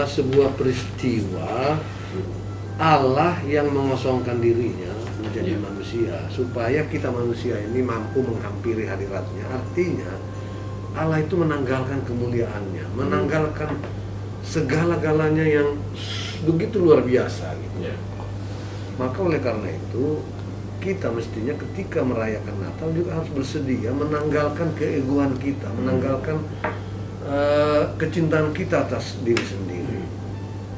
sebuah peristiwa Allah yang mengosongkan dirinya menjadi manusia supaya kita manusia ini mampu menghampiri hadiratnya. Artinya Allah itu menanggalkan kemuliaannya, menanggalkan segala-galanya yang begitu luar biasa gitu. Maka oleh karena itu kita mestinya ketika merayakan Natal juga harus bersedia menanggalkan keegoan kita, menanggalkan kecintaan kita atas diri sendiri.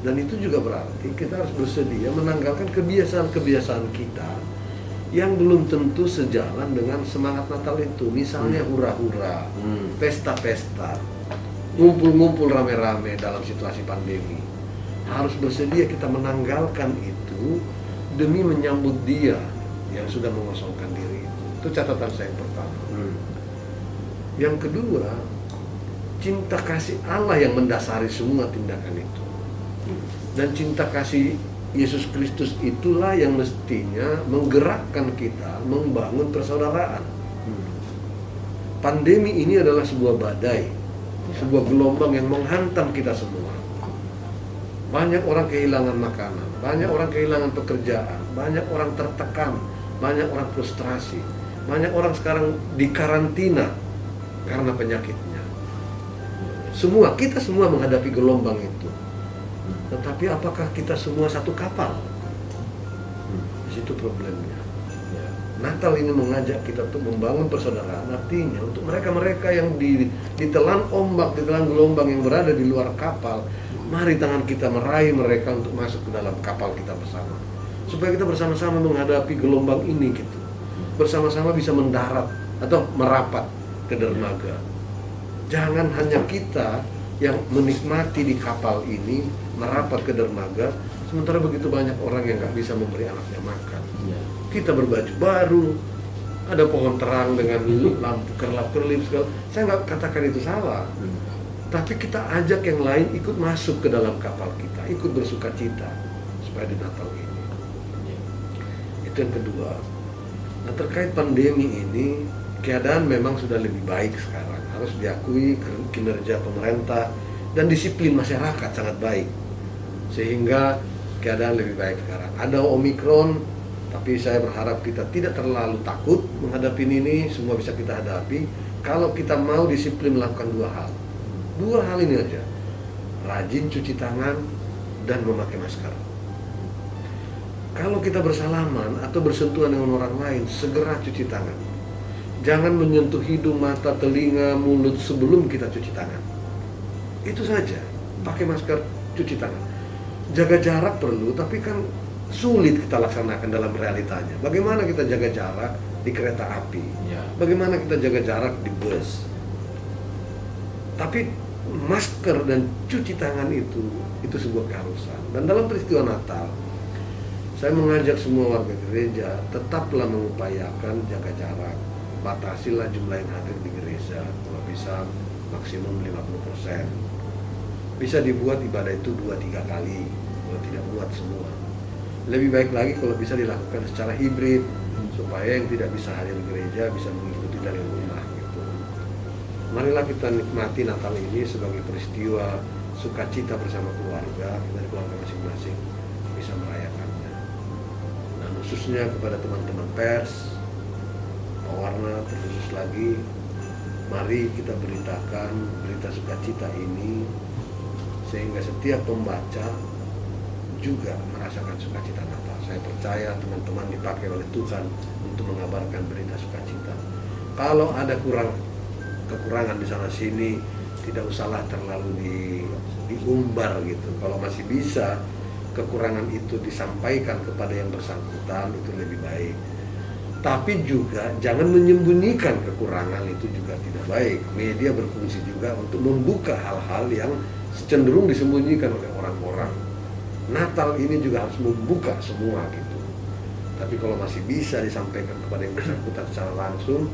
Dan itu juga berarti kita harus bersedia menanggalkan kebiasaan-kebiasaan kita yang belum tentu sejalan dengan semangat Natal itu. Misalnya hura-hura, pesta-pesta, ngumpul-ngumpul rame-rame dalam situasi pandemi. Harus bersedia kita menanggalkan itu demi menyambut Dia yang sudah mengosongkan diri. Itu catatan saya yang pertama. Yang kedua, cinta kasih Allah yang mendasari semua tindakan itu. Dan cinta kasih Yesus Kristus itulah yang mestinya menggerakkan kita membangun persaudaraan. Pandemi ini adalah sebuah badai, sebuah gelombang yang menghantam kita semua. Banyak orang kehilangan makanan, banyak orang kehilangan pekerjaan, banyak orang tertekan, banyak orang frustrasi, banyak orang sekarang dikarantina karena penyakitnya. Kita semua menghadapi gelombang itu. Tetapi apakah kita semua satu kapal? Di situ problemnya. Natal ini mengajak kita untuk membangun persaudaraan. Artinya untuk mereka-mereka yang ditelan ombak, ditelan gelombang yang berada di luar kapal, mari tangan kita meraih mereka untuk masuk ke dalam kapal kita bersama. Supaya kita bersama-sama menghadapi gelombang ini gitu. Bersama-sama bisa mendarat atau merapat ke dermaga. Jangan hanya kita yang menikmati di kapal ini merapat ke dermaga, sementara begitu banyak orang yang nggak bisa memberi anaknya makan. Kita berbaju baru, ada pohon terang dengan lampu kerlap-kerlip segala. Saya nggak katakan itu salah, tapi kita ajak yang lain ikut masuk ke dalam kapal kita, ikut bersuka cita supaya di Natal ini. Itu yang kedua. Nah, terkait pandemi ini, keadaan memang sudah lebih baik sekarang. Harus diakui kinerja pemerintah dan disiplin masyarakat sangat baik. Sehingga keadaan lebih baik sekarang. Ada Omikron, tapi saya berharap kita tidak terlalu takut menghadapi ini, semua bisa kita hadapi. Kalau kita mau disiplin melakukan dua hal ini aja. Rajin cuci tangan dan memakai masker. Kalau kita bersalaman atau bersentuhan dengan orang lain, segera cuci tangan. Jangan menyentuh hidung, mata, telinga, mulut sebelum kita cuci tangan. Itu saja. Pakai masker, cuci tangan. Jaga jarak perlu, tapi kan sulit kita laksanakan dalam realitanya. Bagaimana kita jaga jarak di kereta api? Bagaimana kita jaga jarak di bus? Tapi masker dan cuci tangan itu sebuah keharusan. Dan dalam peristiwa Natal, saya mengajak semua warga gereja tetaplah mengupayakan jaga jarak. Batasilah jumlah yang hadir di gereja, kalau bisa maksimum 50%. Bisa dibuat ibadah itu 2-3 kali, kalau tidak buat semua. Lebih baik lagi kalau bisa dilakukan secara hibrid, supaya yang tidak bisa hadir di gereja bisa mengikuti dari rumah gitu. Marilah kita nikmati Natal ini sebagai peristiwa sukacita bersama keluarga, kita di keluarga masing-masing bisa merayakannya. Nah, khususnya kepada teman-teman pers, Warna terkhusus lagi, mari kita beritakan berita sukacita ini sehingga setiap pembaca juga merasakan sukacita Natal. Saya percaya teman-teman dipakai oleh Tuhan untuk mengabarkan berita sukacita. Kalau ada kekurangan di sana sini, tidak usahlah terlalu diumbar gitu. Kalau masih bisa kekurangan itu disampaikan kepada yang bersangkutan, itu lebih baik. Tapi juga jangan menyembunyikan kekurangan, itu juga tidak baik. Media berfungsi juga untuk membuka hal-hal yang cenderung disembunyikan oleh orang-orang. Natal ini juga harus membuka semua gitu. Tapi kalau masih bisa disampaikan kepada yang bersangkutan secara langsung,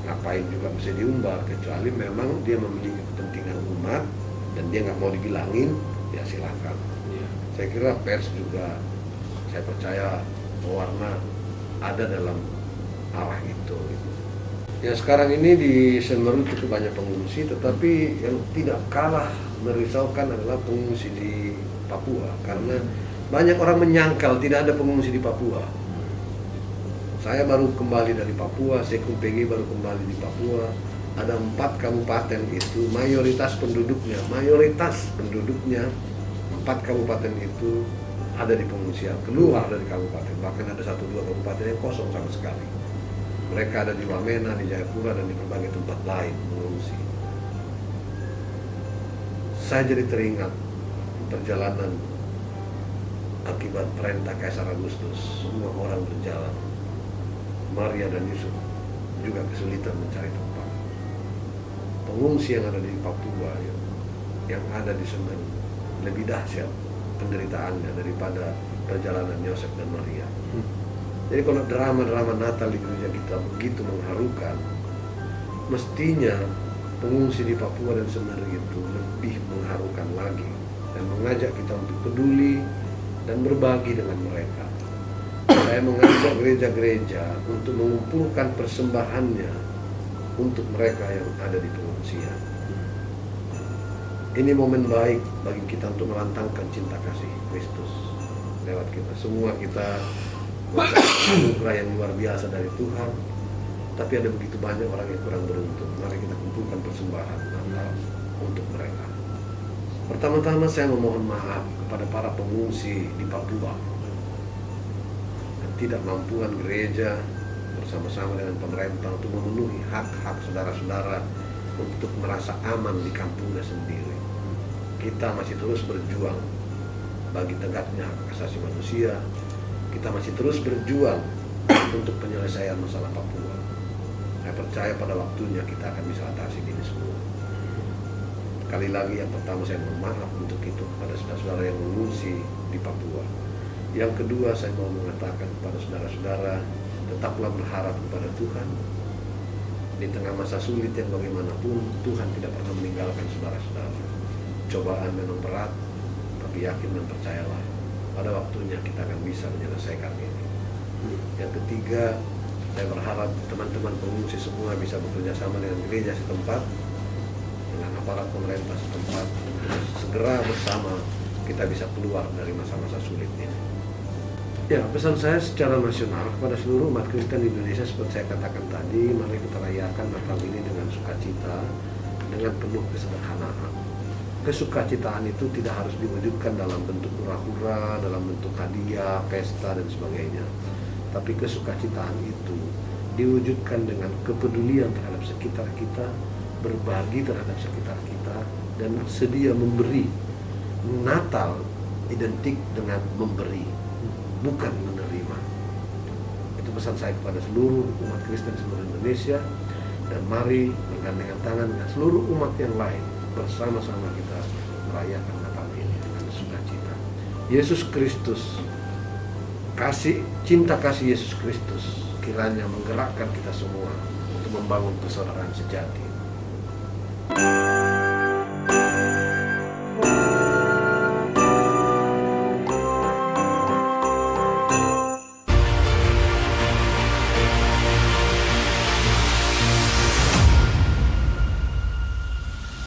ngapain juga mesti diumbar, kecuali memang dia memiliki kepentingan umat dan dia nggak mau dibilangin, ya silakan. Saya kira pers juga, saya percaya Warna ada dalam arah itu. Ya sekarang ini di Semeru cukup banyak pengungsi, tetapi yang tidak kalah merisaukan adalah pengungsi di Papua, karena banyak orang menyangkal tidak ada pengungsi di Papua. Saya baru kembali dari Papua, Sekung PG baru kembali di Papua. Ada 4 kabupaten itu mayoritas penduduknya 4 kabupaten itu ada di pengungsian, keluar dari kabupaten. Bahkan ada 1-2 kabupaten yang kosong sama sekali. Mereka ada di Wamena, di Jayapura, dan di berbagai tempat lain mengungsi. Saya jadi teringat perjalanan akibat perintah Kaisar Agustus. Semua orang berjalan. Maria dan Yusuf juga kesulitan mencari tempat. Pengungsi yang ada di Papua, yang ada di Semen, lebih dahsyat penderitaannya daripada perjalanan Yosef dan Maria. Jadi kalau drama-drama Natal di gereja kita begitu mengharukan, mestinya pengungsi di Papua dan Semeru itu lebih mengharukan lagi dan mengajak kita untuk peduli dan berbagi dengan mereka. Saya mengajak gereja-gereja untuk mengumpulkan persembahannya untuk mereka yang ada di pengungsian. Ini momen baik bagi kita untuk melantangkan cinta kasih Kristus lewat kita. Semua kita anugerah yang luar biasa dari Tuhan, tapi ada begitu banyak orang yang kurang beruntung. Mari kita kumpulkan persembahan Natal untuk mereka. Pertama-tama saya memohon maaf kepada para pengungsi di Papua. Ketidakmampuan gereja bersama-sama dengan pemerintah untuk memenuhi hak-hak saudara-saudara untuk merasa aman di kampungnya sendiri. Kita masih terus berjuang bagi tegaknya hak asasi manusia. Kita masih terus berjuang untuk penyelesaian masalah Papua. Saya percaya pada waktunya kita akan bisa atasi ini semua. Sekali lagi, yang pertama saya mohon maaf untuk itu kepada saudara-saudara yang mengungsi di Papua. Yang kedua, saya mau mengatakan kepada saudara-saudara, tetaplah berharap kepada Tuhan. Di tengah masa sulit yang bagaimanapun, Tuhan tidak pernah meninggalkan saudara-saudara. Cobaan memang berat, tapi yakin dan percayalah, pada waktunya kita akan bisa menyelesaikan ini. Yang ketiga, saya berharap teman-teman pengungsi semua bisa bekerja sama dengan gereja setempat, dengan aparat pemerintah setempat, segera bersama kita bisa keluar dari masa-masa sulit ini. Ya, pesan saya secara nasional kepada seluruh umat Kristen di Indonesia, seperti saya katakan tadi, mari kita rayakan Natal ini dengan sukacita, dengan penuh kesederhanaan. Kesukacitaan itu tidak harus diwujudkan dalam bentuk hura-hura, dalam bentuk hadiah, pesta, dan sebagainya. Tapi kesukacitaan itu diwujudkan dengan kepedulian terhadap sekitar kita, berbagi terhadap sekitar kita, dan sedia memberi. Natal identik dengan memberi, bukan menerima. Itu pesan saya kepada seluruh umat Kristen seluruh Indonesia. Dan mari bergandengan tangan dengan seluruh umat yang lain, bersama-sama kita merayakan Natal ini dengan sukacita. Yesus Kristus, cinta kasih Yesus Kristus kiranya menggerakkan kita semua untuk membangun persaudaraan sejati.